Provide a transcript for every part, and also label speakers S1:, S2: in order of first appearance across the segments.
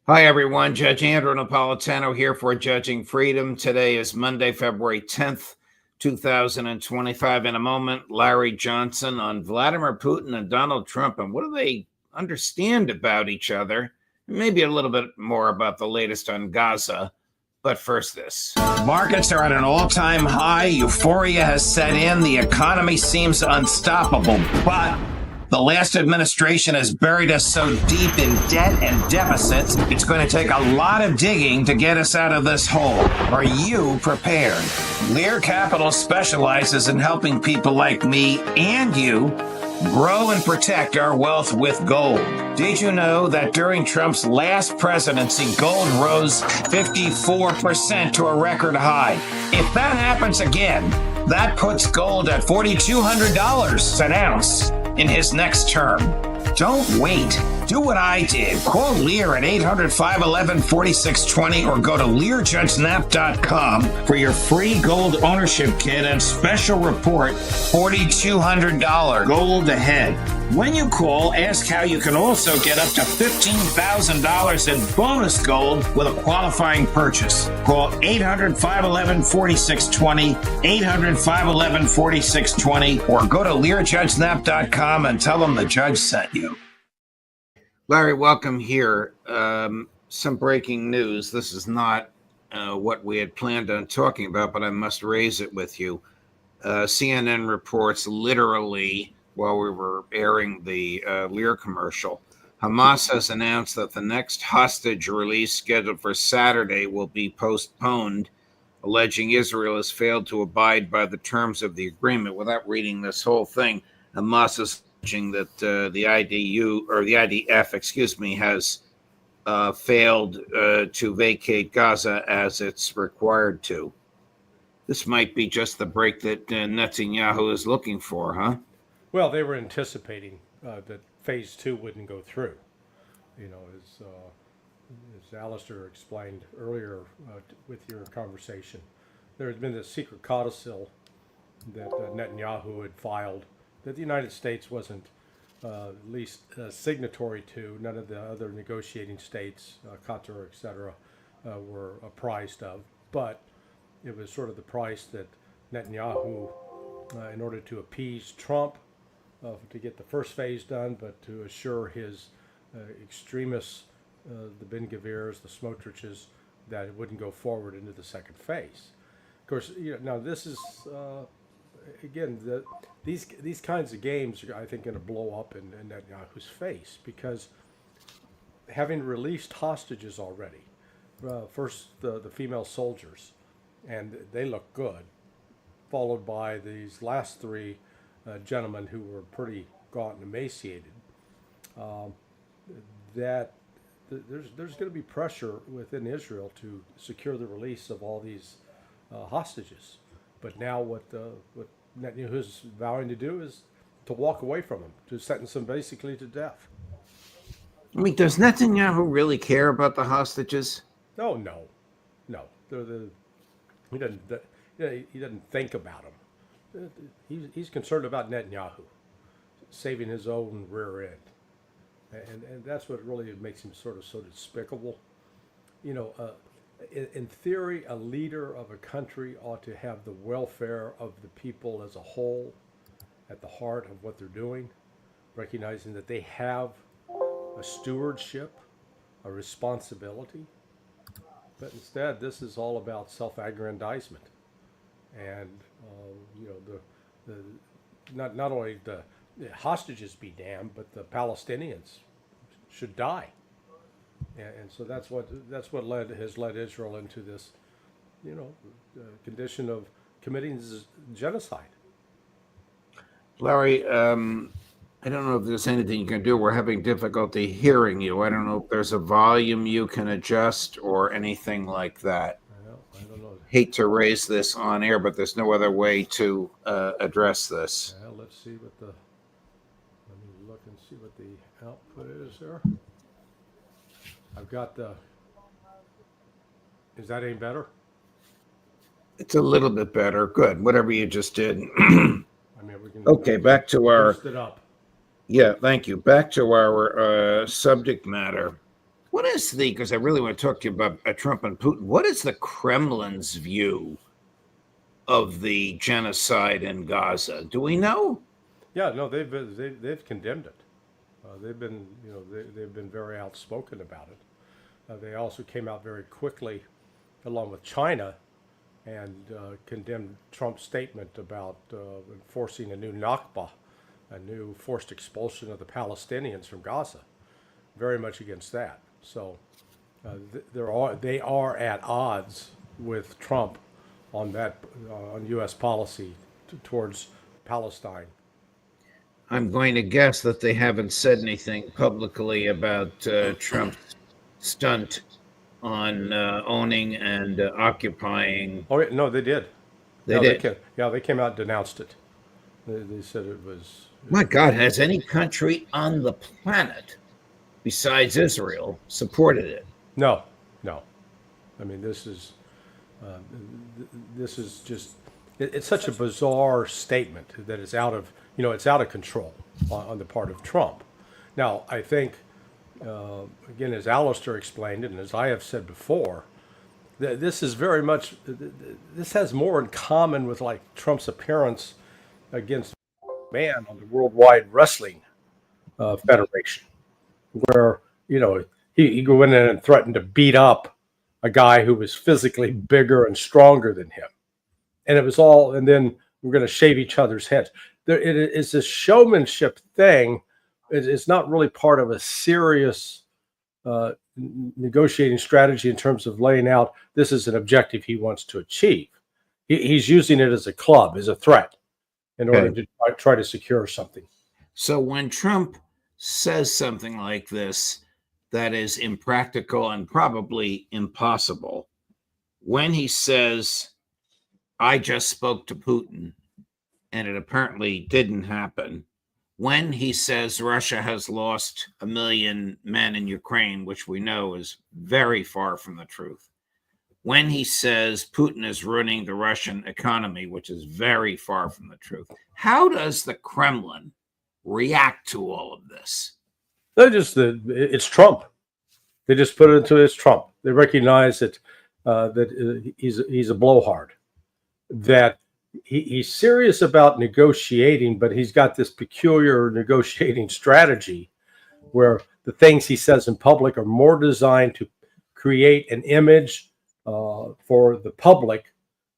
S1: Hi, everyone. Judge Andrew Napolitano here for Judging Freedom. Today is Monday, February 10th, 2025. In a moment, Larry Johnson on Vladimir Putin and Donald Trump and what do they understand about each other? Maybe a little bit more about the latest on Gaza. But first, this.
S2: Markets are at an all-time high. Euphoria has set in. The economy seems unstoppable. But the last administration has buried us so deep in debt and deficits, it's going to take a lot of digging to get us out of this hole. Are you prepared? Lear Capital specializes in helping people like me and you grow and protect our wealth with gold. Did you know that during Trump's last presidency, gold rose 54% to a record high? If that happens again, that puts gold at $4,200 an ounce in his next term. Don't wait. Do what I did. Call Lear at 800-511-4620 or go to LearJudgeNap.com for your free gold ownership kit and special report, $4,200 gold ahead. When you call, ask how you can also get up to $15,000 in bonus gold with a qualifying purchase. Call 800-511-4620, 800-511-4620, or go to LearJudgeNap.com and tell them the judge sent you.
S1: Larry, welcome here. Some breaking news. This is not what we had planned on talking about, but I must raise it with you. CNN reports literally while we were airing the Lear commercial, Hamas has announced that the next hostage release scheduled for Saturday will be postponed, alleging Israel has failed to abide by the terms of the agreement. Without reading this whole thing, Hamas is alleging that the IDF, has failed to vacate Gaza as it's required to. This might be just the break that Netanyahu is looking for, huh?
S3: Well, they were anticipating that phase 2 wouldn't go through. You know, as Alistair explained earlier with your conversation, there had been this secret codicil that Netanyahu had filed that the United States wasn't at least signatory to. None of the other negotiating states, Qatar, etc., were apprised of. But it was sort of the price that Netanyahu, in order to appease Trump, to get the first phase done, but to assure his extremists, the Ben Gavirs, the Smotriches, that it wouldn't go forward into the second phase. Of course, now this is, again, these kinds of games are, I think, going to blow up in Netanyahu's face, because having released hostages already, first the female soldiers, and they look good, followed by these last three gentlemen who were pretty gaunt and emaciated, that there's going to be pressure within Israel to secure the release of all these hostages. But now what Netanyahu is vowing to do is to walk away from them, to sentence them basically to death.
S1: I mean, does Netanyahu really care about the hostages?
S3: Oh, no. He doesn't think about them. He's concerned about Netanyahu saving his own rear end, and that's what really makes him sort of so despicable. In theory, a leader of a country ought to have the welfare of the people as a whole at the heart of what they're doing, recognizing that they have a stewardship, a responsibility. But instead, this is all about self-aggrandizement. And not only the hostages be damned, but the Palestinians should die. And so that's what has led Israel into this, condition of committing genocide.
S1: Larry, I don't know if there's anything you can do. We're having difficulty hearing you. I don't know if there's a volume you can adjust or anything like that.
S3: I don't know.
S1: Hate to raise this on air, but there's no other way to address this.
S3: Well, let me look and see what the output is there. I've got is that any better?
S1: It's a little bit better. Good. Whatever you just did.
S3: We can.
S1: Okay, back to our.
S3: Boost it up.
S1: Yeah, thank you. Back to our subject matter. What is because I really want to talk to you about Trump and Putin. What is the Kremlin's view of the genocide in Gaza? Do we know?
S3: Yeah, no, they've condemned it. They've been, they've been very outspoken about it. They also came out very quickly, along with China, and condemned Trump's statement about enforcing a new Nakba, a new forced expulsion of the Palestinians from Gaza. Very much against that. So they are at odds with Trump on that on U.S. policy towards Palestine.
S1: I'm going to guess that they haven't said anything publicly about Trump's stunt on owning and occupying.
S3: Oh no, they did.
S1: They did.
S3: They came out and denounced it. They said it was.
S1: My God, has any country on the planet besides Israel supported it?
S3: No. I mean, this is just. It's such a bizarre statement that it's out of it's out of control on the part of Trump. Now, I think again, as Alistair explained it, and as I have said before, this is very much this has more in common with like Trump's appearance against man on the Worldwide Wrestling Federation, where he go in and threatened to beat up a guy who was physically bigger and stronger than him, and it was all, and then we're going to shave each other's heads. It is a showmanship thing. It's not really part of a serious negotiating strategy in terms of laying out this is an objective he wants to achieve. He's using it as a club, as a threat, in order to try to secure something.
S1: So when Trump says something like this that is impractical and probably impossible, when he says, I just spoke to Putin, and it apparently didn't happen, when he says Russia has lost 1 million men in Ukraine, which we know is very far from the truth, when he says Putin is ruining the Russian economy, which is very far from the truth, how does the Kremlin react to all of this?
S3: It's Trump. They just put it into it's Trump. They recognize that he's a blowhard, that he's serious about negotiating, but he's got this peculiar negotiating strategy where the things he says in public are more designed to create an image for the public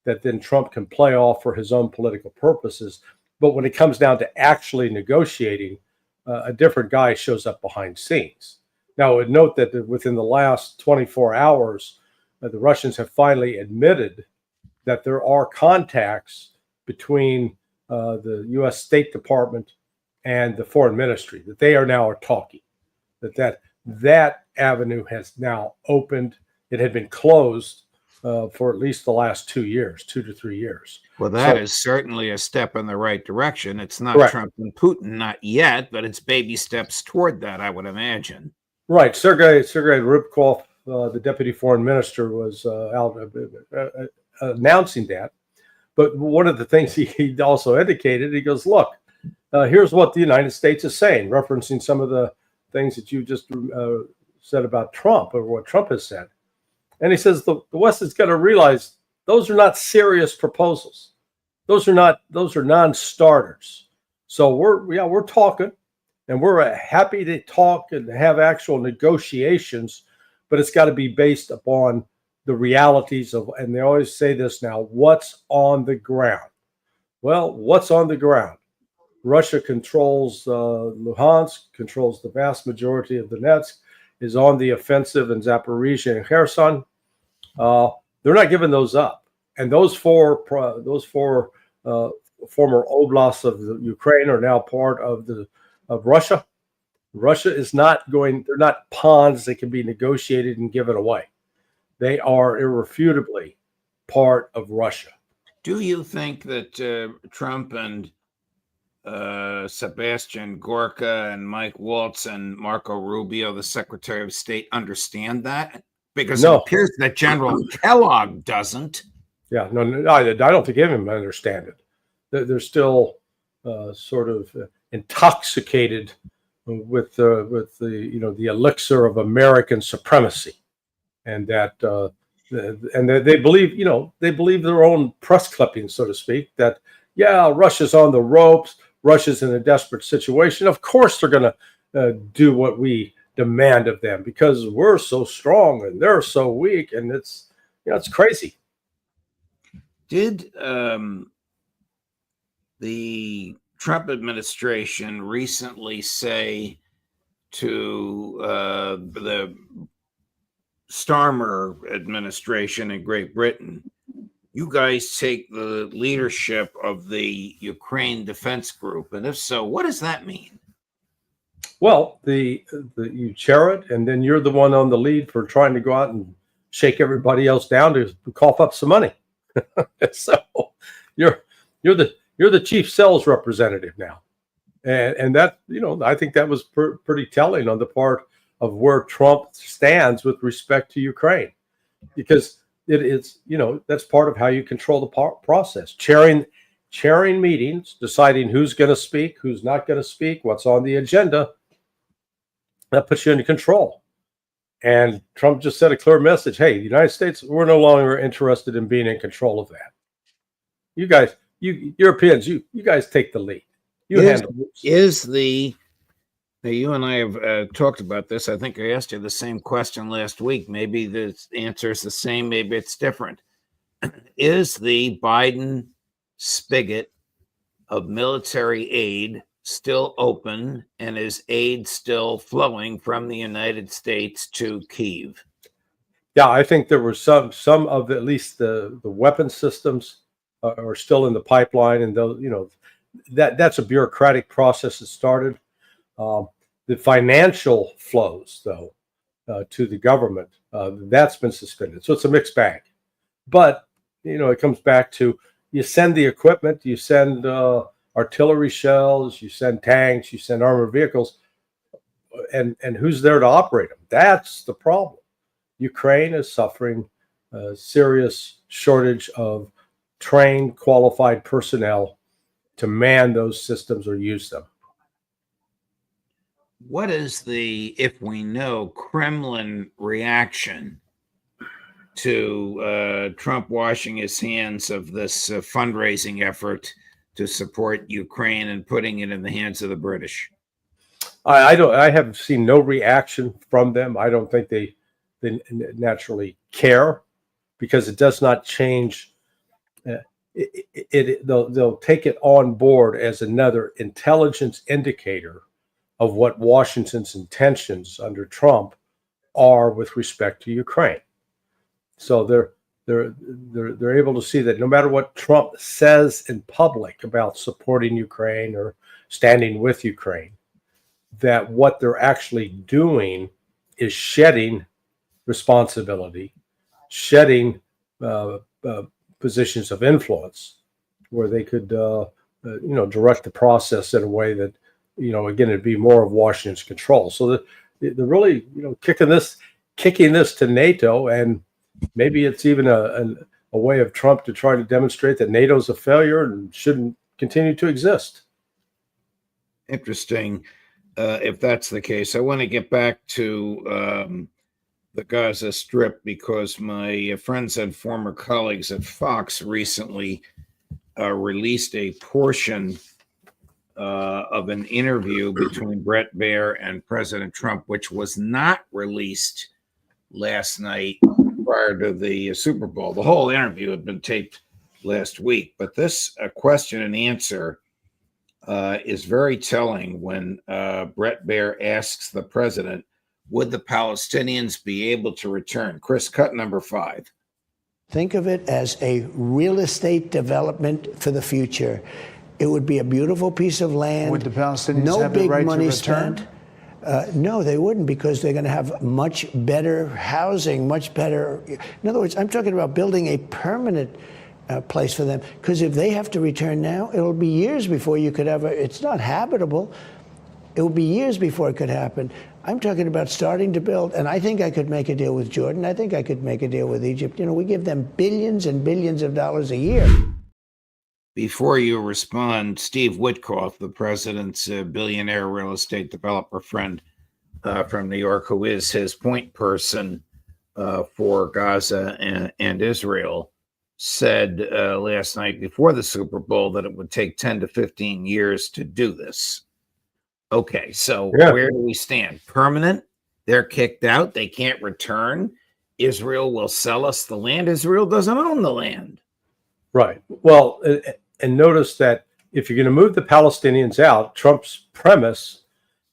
S3: that then Trump can play off for his own political purposes. But when it comes down to actually negotiating, a different guy shows up behind scenes. Now, I would note that within the last 24 hours, the Russians have finally admitted that there are contacts between the U.S. State Department and the Foreign Ministry, that they are now talking, that avenue has now opened. It had been closed for at least the last 2 to 3 years.
S1: Well, that is certainly a step in the right direction. It's not
S3: correct.
S1: Trump and Putin, not yet, but it's baby steps toward that, I would imagine.
S3: Right. Sergei Ryabkov, the deputy foreign minister, was out announcing that. But one of the things he also indicated, he goes, look, here's what the United States is saying, referencing some of the things that you just said about Trump, or what Trump has said. And he says the West is going to realize those are not serious proposals. Those are non-starters. So we're talking, and we're happy to talk and have actual negotiations, but it's got to be based upon the realities of, and they always say this now, what's on the ground? Well, what's on the ground? Russia controls Luhansk, controls the vast majority of Donetsk, is on the offensive in Zaporizhia and Kherson. They're not giving those up. And those four former oblasts of the Ukraine are now part of Russia. Russia is not going, they're not pawns that can be negotiated and given away. They are irrefutably part of Russia.
S1: Do you think that Trump and Sebastian Gorka and Mike Waltz and Marco Rubio, the Secretary of State, understand that? Because it appears that General Kellogg doesn't.
S3: Yeah, no, I don't think any of them understand it. They're still sort of intoxicated with the elixir of American supremacy, and that they believe they believe their own press clippings, so to speak, that yeah, Russia's on the ropes, Russia's in a desperate situation. Of course, they're going to do what we demand of them because we're so strong and they're so weak, and it's crazy.
S1: Did the Trump administration recently say to the Starmer administration in Great Britain, you guys take the leadership of the Ukraine Defense Group? And if so, what does that mean?
S3: Well, you chair it, and then you're the one on the lead for trying to go out and shake everybody else down to cough up some money. So you're the chief sales representative now, and that I think that was pretty telling on the part of where Trump stands with respect to Ukraine, because it is that's part of how you control the process, chairing meetings, deciding who's going to speak, who's not going to speak, what's on the agenda. That puts you into control. And Trump just sent a clear message. Hey, the United States, we're no longer interested in being in control of that. You guys, you Europeans, you guys take the lead. You handle this.
S1: Now, you and I have talked about this. I think I asked you the same question last week. Maybe the answer is the same. Maybe it's different. Is the Biden spigot of military aid still open, and is aid still flowing from the United States to Kyiv?
S3: Yeah, I think there were some of at least the weapon systems are still in the pipeline, and those that's a bureaucratic process that started. The financial flows, though, to the government, that's been suspended. So it's a mixed bag. But it comes back to you send the equipment, you send artillery shells, you send tanks, you send armored vehicles, and who's there to operate them? That's the problem. Ukraine is suffering a serious shortage of trained, qualified personnel to man those systems or use them.
S1: What is the, if we know, Kremlin reaction to Trump washing his hands of this fundraising effort to support Ukraine and putting it in the hands of the British?
S3: I have seen no reaction from them. I don't think they naturally care, because it does not change. They'll take it on board as another intelligence indicator of what Washington's intentions under Trump are with respect to Ukraine. So they're able to see that no matter what Trump says in public about supporting Ukraine or standing with Ukraine, that what they're actually doing is shedding responsibility, shedding positions of influence where they could direct the process in a way that again, it'd be more of Washington's control. So they're really kicking this to NATO, and maybe it's even a way of Trump to try to demonstrate that NATO's a failure and shouldn't continue to exist.
S1: Interesting. If that's the case, I want to get back to the Gaza Strip, because my friends and former colleagues at Fox recently released a portion of an interview between Brett Baier and President Trump, which was not released last night prior to the Super Bowl. The whole interview had been taped last week, but this question and answer is very telling when Brett Baier asks the president, would the Palestinians be able to return? Chris, cut number 5.
S4: Think of it as a real estate development for the future. It would be a beautiful piece of land.
S5: Would the Palestinians have the right to return?
S4: No, they wouldn't, because they're going to have much better housing, much better. In other words, I'm talking about building a permanent place for them. Because if they have to return now, it'll be years before you could ever. It's not habitable. It will be years before it could happen. I'm talking about starting to build, and I think I could make a deal with Jordan. I think I could make a deal with Egypt. We give them billions and billions of dollars a year.
S1: Before you respond, Steve Witkoff, the president's billionaire real estate developer friend from New York, who is his point person for Gaza and Israel, said last night before the Super Bowl that it would take 10 to 15 years to do this. Okay, so where do we stand? Permanent? They're kicked out. They can't return. Israel will sell us the land. Israel doesn't own the land.
S3: Right. Well, and notice that if you're going to move the Palestinians out, Trump's premise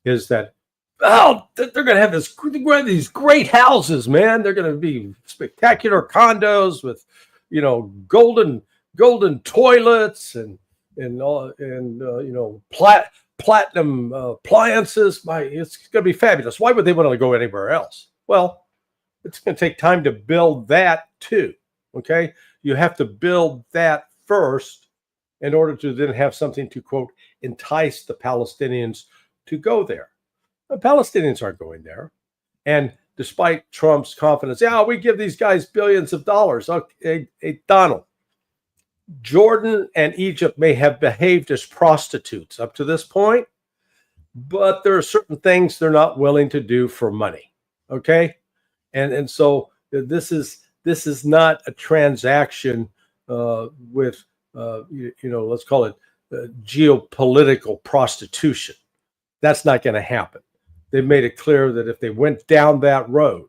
S3: is that, oh, they're going to have these great houses, man. They're going to be spectacular condos with, golden toilets and platinum appliances. It's going to be fabulous. Why would they want to go anywhere else? Well, it's going to take time to build that too. Okay, you have to build that first in order to then have something to, quote, entice the Palestinians to go there. The Palestinians aren't going there. And despite Trump's confidence, we give these guys billions of dollars. Okay, Donald, Jordan and Egypt may have behaved as prostitutes up to this point, but there are certain things they're not willing to do for money. Okay? And so this is not a transaction with let's call it geopolitical prostitution. That's not going to happen. They've made it clear that if they went down that road,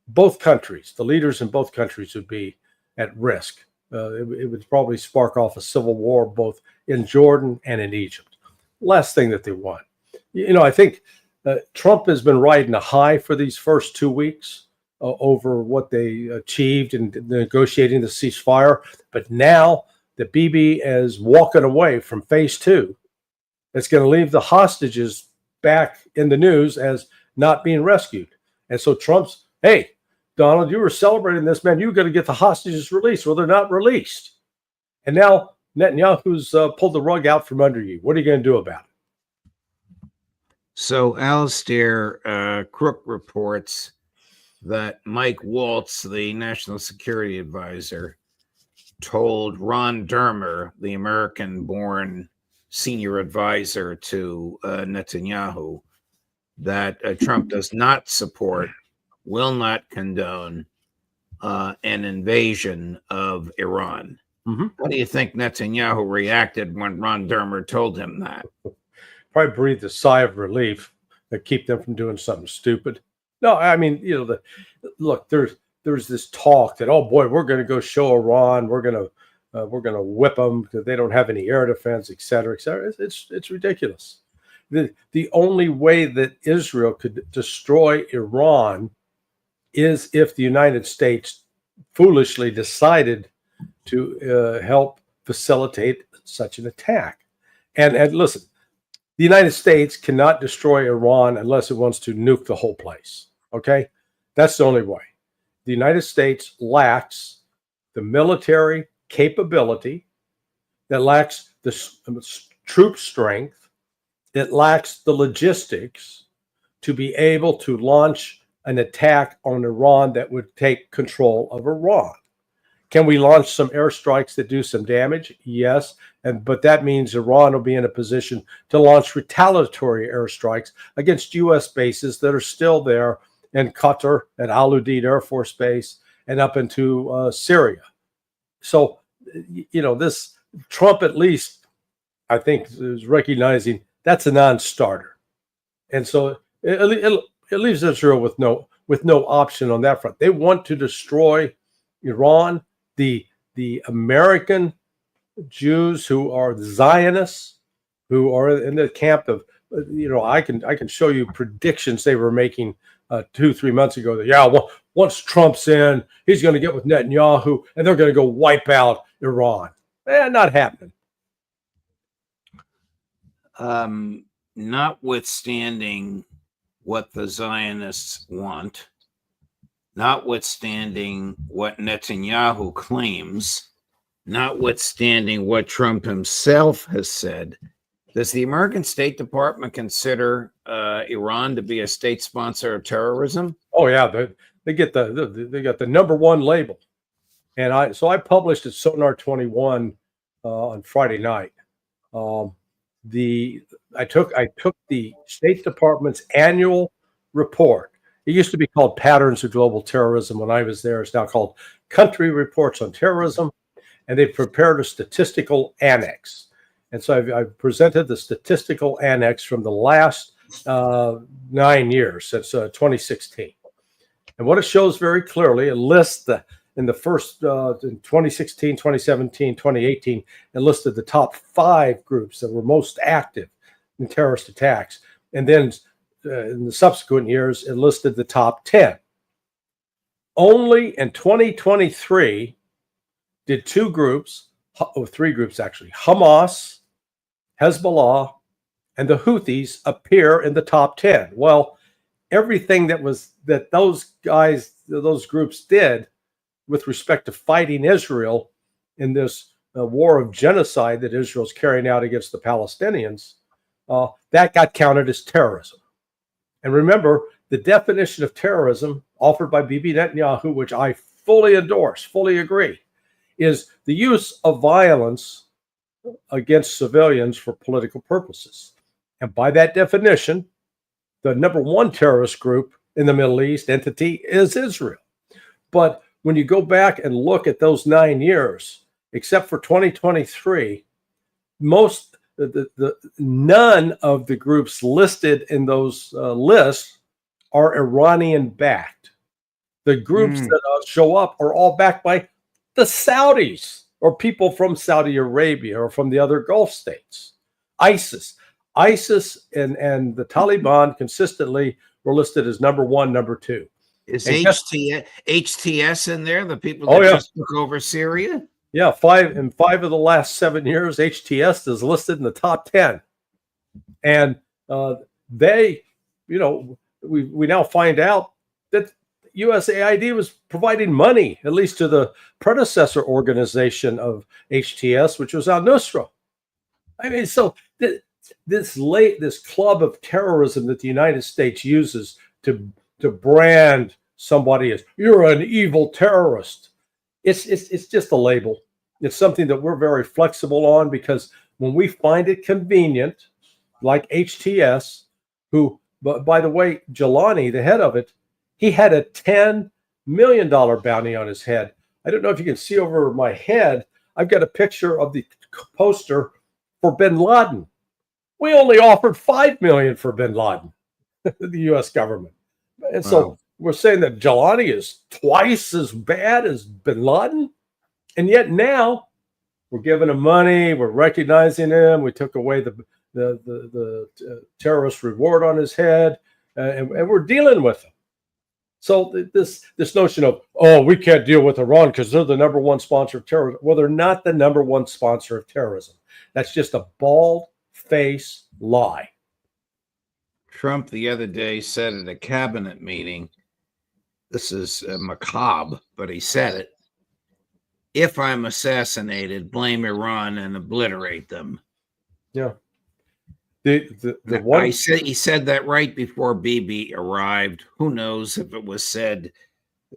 S3: both countries, the leaders in both countries would be at risk. It would probably spark off a civil war both in Jordan and in Egypt. Last thing that they want. I think Trump has been riding a high for these first 2 weeks over what they achieved in negotiating the ceasefire. But now that Bibi is walking away from phase 2, it's going to leave the hostages back in the news as not being rescued. And so Trump's, hey, Donald, you were celebrating this, man. You got to get the hostages released. Well, they're not released. And now Netanyahu's pulled the rug out from under you. What are you going to do about it?
S1: So Alistair Crook reports that Mike Waltz, the national security advisor, told Ron Dermer, the American-born senior advisor to Netanyahu, that Trump does not support, will not condone an invasion of Iran.
S3: Mm-hmm.
S1: How do you think Netanyahu reacted when Ron Dermer told him that?
S3: Probably breathed a sigh of relief to keep them from doing something stupid. No, I mean, look, there's this talk that, oh boy, we're going to go show Iran, we're going to whip them because they don't have any air defense, et cetera, et cetera. It's ridiculous. The only way that Israel could destroy Iran is if the United States foolishly decided to help facilitate such an attack. And listen, the United States cannot destroy Iran unless it wants to nuke the whole place. Okay? That's the only way. The United States lacks the military capability, that lacks the troop strength, it lacks the logistics to be able to launch an attack on Iran that would take control of Iran. Can we launch some airstrikes that do some damage? Yes, but that means Iran will be in a position to launch retaliatory airstrikes against U.S. bases that are still there in Qatar at Al Udeid Air Force Base and up into Syria. So, this Trump at least, I think, is recognizing that's a non-starter, and so it leaves Israel with no option on that front. They want to destroy Iran. The American Jews who are the Zionists, who are in the camp of, I can show you predictions they were making 2-3 months ago that once Trump's in, he's going to get with Netanyahu and they're going to go wipe out Iran. Not happening.
S1: Notwithstanding what the Zionists want, notwithstanding what Netanyahu claims, notwithstanding what Trump himself has said, does the American State Department consider Iran to be a state sponsor of terrorism?
S3: Oh yeah, they got the number one label, and I published at Sonar 21 on Friday night. Um, I took the State Department's annual report. It used to be called Patterns of Global Terrorism when I was there. It's now called Country Reports on Terrorism, and they prepared a statistical annex. And so I've presented the statistical annex from the last 9 years, since 2016. And what it shows very clearly, it lists in the first, in 2016, 2017, 2018, it listed the top 5 groups that were most active in terrorist attacks. And then in the subsequent years, it listed the top 10. Only in 2023 did 2 groups, or 3 groups actually, Hamas, Hezbollah, and the Houthis appear in the top 10. Well, everything that those groups did with respect to fighting Israel in this war of genocide that Israel's carrying out against the Palestinians, that got counted as terrorism. And remember, the definition of terrorism offered by Bibi Netanyahu, which I fully endorse, fully agree, is the use of violence against civilians for political purposes. And by that definition, the number 1 terrorist group in the Middle East entity is Israel. But when you go back and look at those 9 years, except for 2023, none of the groups listed in those lists are Iranian-backed. The groups that show up are all backed by the Saudis or people from Saudi Arabia or from the other Gulf states. ISIS and the Taliban consistently were listed as number 1, number 2.
S1: Is HTS in there? The people that just took over Syria?
S3: Yeah, 5 of the last 7 years, HTS is listed in the top 10. And we now find out that USAID was providing money, at least to the predecessor organization of HTS, which was al-Nusra. I mean, so this club of terrorism that the United States uses to brand somebody as you're an evil terrorist, it's just a label. It's something that we're very flexible on, because when we find it convenient, like HTS, who, by the way, Jelani, the head of it, he had a $10 million bounty on his head. I don't know if you can see over my head. I've got a picture of the poster for bin Laden. We only offered $5 million for bin Laden, the U.S. government. And so we're saying that Jelani is twice as bad as bin Laden. And yet now we're giving him money. We're recognizing him. We took away the terrorist reward on his head, and we're dealing with him. So this notion of, we can't deal with Iran because they're the number 1 sponsor of terrorism. Well, they're not the number 1 sponsor of terrorism. That's just a bald-faced lie.
S1: Trump the other day said at a cabinet meeting, this is macabre, but he said it, if I'm assassinated, blame Iran and obliterate them.
S3: Yeah.
S1: He said that right before Bibi arrived. Who knows if it was said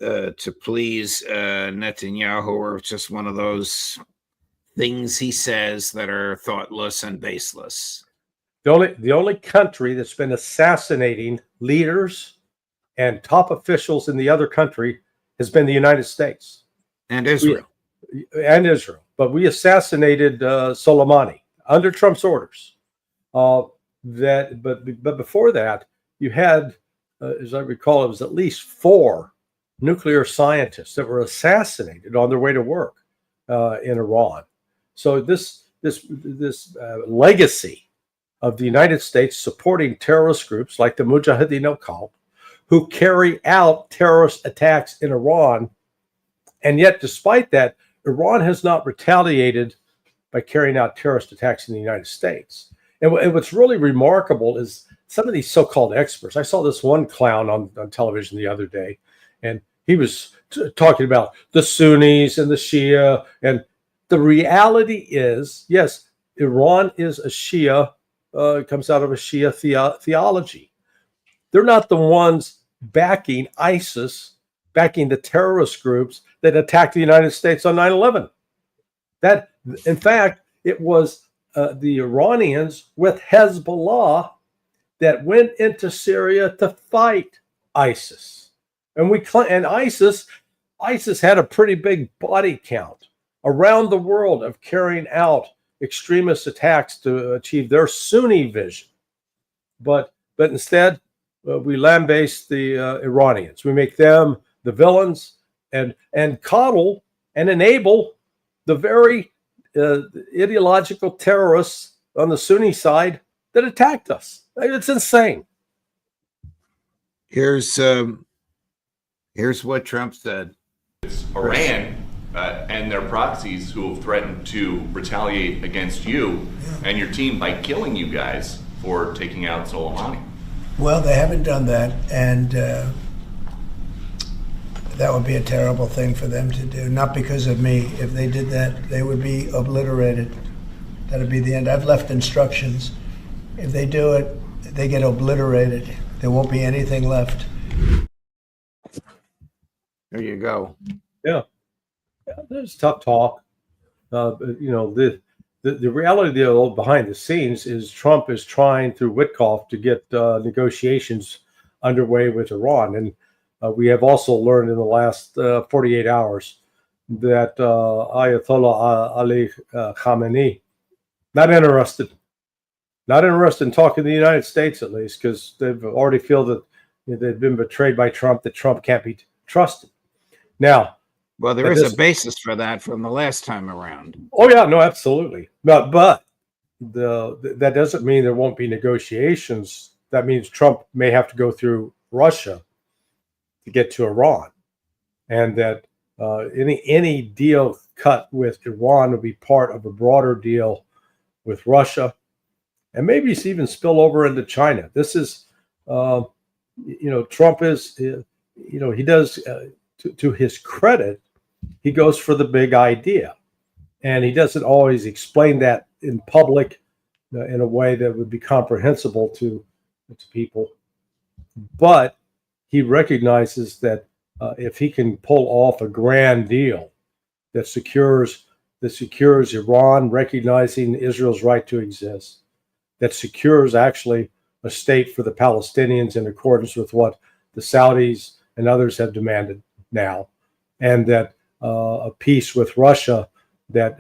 S1: to please Netanyahu, or it's just one of those things he says that are thoughtless and baseless.
S3: The only country that's been assassinating leaders and top officials in the other country has been the United States.
S1: And Israel.
S3: But we assassinated Soleimani under Trump's orders. But before that, you had, as I recall, it was at least 4 nuclear scientists that were assassinated on their way to work in Iran. So this legacy of the United States supporting terrorist groups like the Mujahideen al-Qaeda, who carry out terrorist attacks in Iran, and yet despite that, Iran has not retaliated by carrying out terrorist attacks in the United States. And what's really remarkable is some of these so-called experts. I saw this one clown on television the other day, and he was talking about the Sunnis and the Shia. And the reality is, yes, Iran is a Shia, comes out of a Shia theology. They're not the ones backing ISIS, backing the terrorist groups that attacked the United States on 9/11. In fact, it was the Iranians with Hezbollah that went into Syria to fight ISIS. And ISIS had a pretty big body count around the world of carrying out extremist attacks to achieve their Sunni vision. But instead, we lambaste the Iranians. We make them the villains and coddle and enable the very ideological terrorists on the Sunni side that attacked us. It's insane.
S1: Here's what Trump said.
S6: It's Iran and their proxies who have threatened to retaliate against you and your team by killing you guys for taking out Soleimani.
S4: Well, they haven't done that, and that would be a terrible thing for them to do. Not because of me. If they did that, they would be obliterated. That would be the end. I've left instructions. If they do it, they get obliterated. There won't be anything left.
S1: There you go.
S3: Yeah, there's tough talk. The reality behind the scenes is Trump is trying through Witkoff to get negotiations underway with Iran. And we have also learned in the last 48 hours that Ayatollah Ali Khamenei not interested in talking to the United States, at least, because they've already feel that they've been betrayed by Trump, that Trump can't be trusted. Now,
S1: well, there is a basis for that from the last time around.
S3: Oh yeah, no, absolutely. But that doesn't mean there won't be negotiations. That means Trump may have to go through Russia to get to Iran, and that any deal cut with Iran will be part of a broader deal with Russia, and maybe it's even spill over into China. This is, Trump is, he does, to his credit, he goes for the big idea, and he doesn't always explain that in public in a way that would be comprehensible to people. But he recognizes that if he can pull off a grand deal that secures Iran recognizing Israel's right to exist, that secures actually a state for the Palestinians in accordance with what the Saudis and others have demanded now, and that a peace with Russia that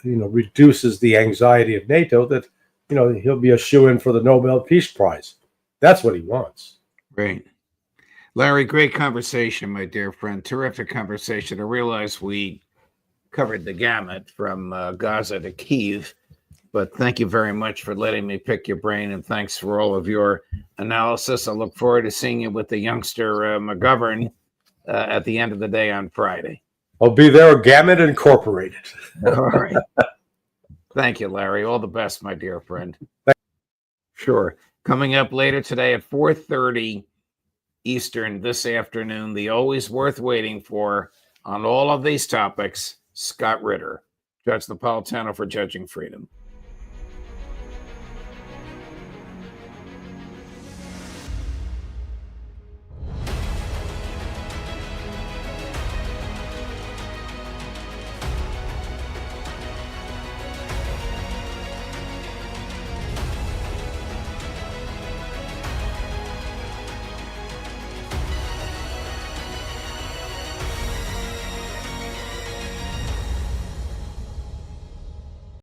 S3: reduces the anxiety of NATO, that he'll be a shoo-in for the Nobel Peace Prize. That's what he wants.
S1: Great. Larry, great conversation, my dear friend. Terrific conversation. I realize we covered the gamut from Gaza to Kyiv, but thank you very much for letting me pick your brain, and thanks for all of your analysis. I look forward to seeing you with the youngster McGovern at the end of the day on Friday.
S3: I'll be there, Gamut Incorporated.
S1: All right. Thank you, Larry. All the best, my dear friend. Sure. Coming up later today at 4:30 Eastern this afternoon, the always worth waiting for on all of these topics, Scott Ritter, Judge Napolitano for Judging Freedom.